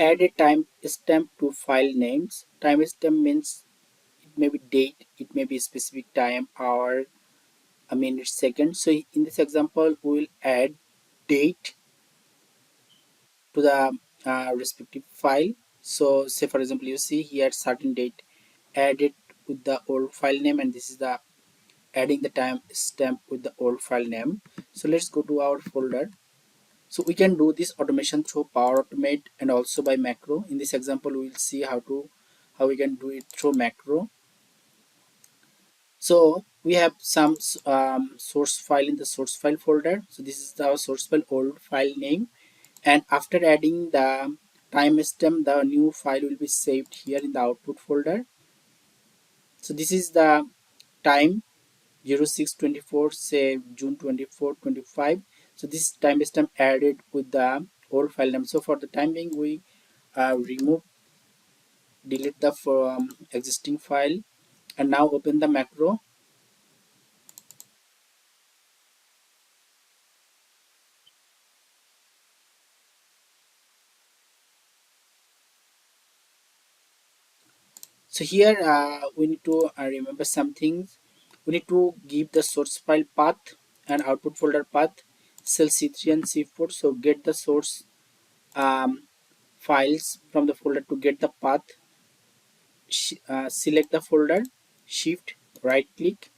add a timestamp to file names. Timestamp means it may be date, it may be specific time, hour, a minute, second. So in this example, we will add date to the respective file. So say for example, you see here certain date added with the old file name, and this is the adding the timestamp with the old file name. So let's go to our folder. So we can do this automation through Power Automate and also by macro. In this example, we will see how we can do it through macro. So we have some source file in the source file folder. So this is the source file old file name, and after adding the timestamp, the new file will be saved here in the output folder. So this is the time 0624, say June 24 25. So this timestamp added with the old file name. So for the time being, we remove delete the existing file, and now open the macro. So here we need to remember some things. We need to give the source file path and output folder path, cell C3 and C4. So get the source files from the folder. To get the path, select the folder, shift right click,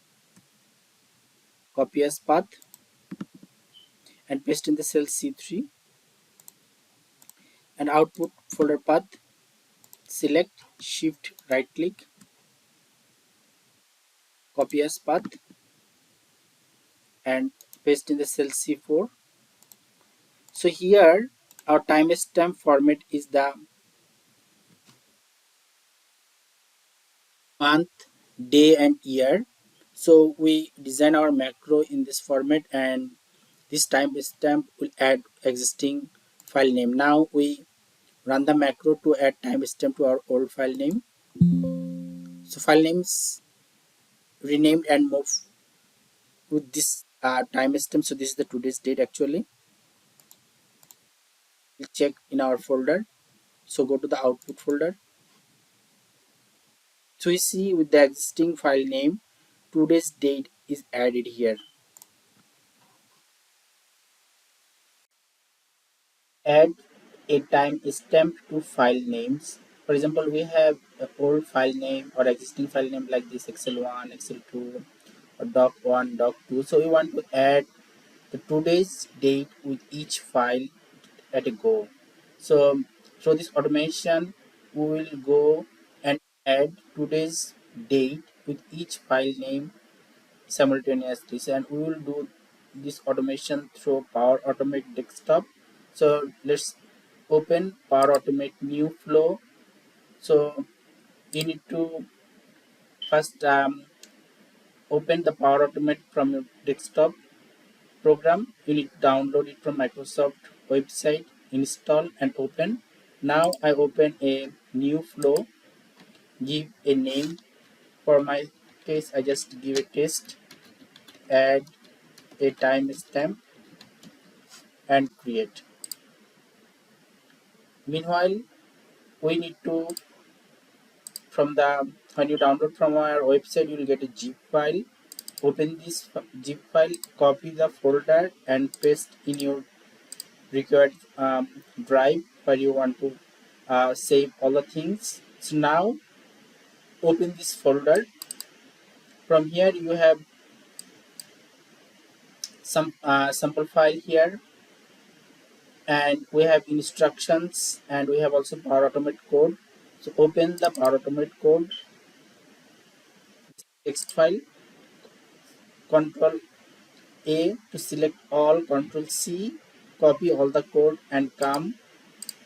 copy as path, and paste in the cell C3. And output folder path, select, shift right click, copy as path, and paste in the cell C4. So here our timestamp format is the month, day, and year. So we design our macro in this format, and this timestamp will add existing file name. Now we run the macro to add timestamp to our old file name. So file names renamed and moved with this timestamp. So this is the today's date actually. We'll check in our folder. So go to the output folder. So you see with the existing file name, today's date is added here. Add a timestamp to file names. For example, we have an old file name or existing file name like this, Excel1, Excel2, or Doc1, Doc2. So we want to add the today's date with each file at a go. So through this automation, we will go and add today's date with each file name simultaneously. And we will do this automation through Power Automate desktop. So let's open Power Automate new flow. So you need to first open the Power Automate from your desktop program. You need to download it from Microsoft website, install and open. Now I open a new flow, give a name. For my case, I just give a test, add a timestamp and create. Meanwhile, we need to from the when you download from our website, you will get a zip file. Open this zip file, copy the folder and paste in your required drive where you want to save all the things. So now open this folder. From here you have some sample file here, and we have instructions, and we have also Power Automate code. So open the Power Automate code text file, Control A to select all, Control C, copy all the code and come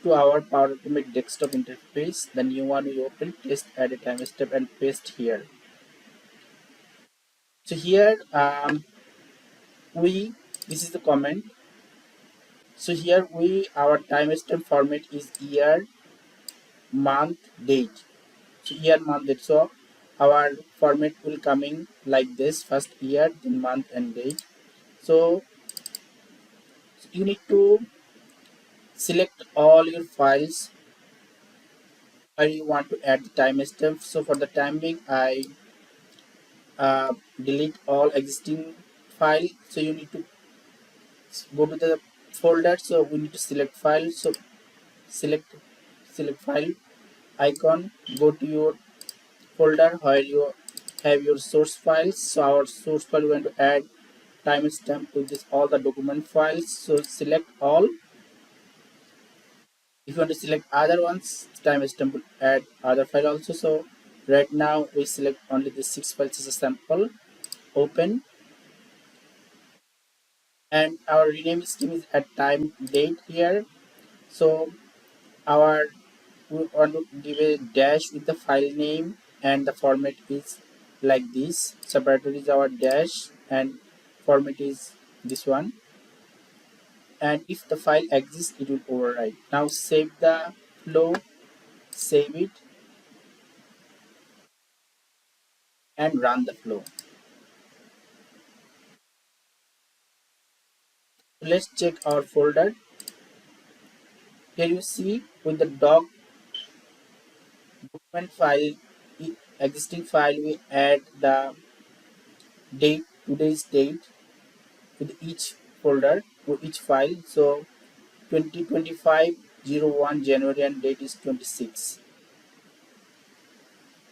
to our Power Automate desktop interface. The new one we open, test, add a timestamp and paste here. So here this is the comment. So here our timestamp format is year, month, date. So year, month, date. So our format will coming like this: first year, then month and date. So you need to select all your files Or you want to add the timestamp. So for the time being, I delete all existing file. So you need to go to the folder. So we need to select file. So select file icon. Go to your folder where you have your source files. So our source file we're going to add timestamp to this all the document files. So select all. If you want to select other ones, timestamp will add other file also. So right now we select only the 6 files as a sample. Open, and our rename scheme is at time date here. So our we want to give a dash with the file name, and the format is like this. Separator is our dash and format is this one. And if the file exists, it will override. Now save the flow, save it, and run the flow. Let's check our folder. Here you see with the document file, existing file, we add the date, today's date with each folder, with each file. So 2025 01 January and date is 26.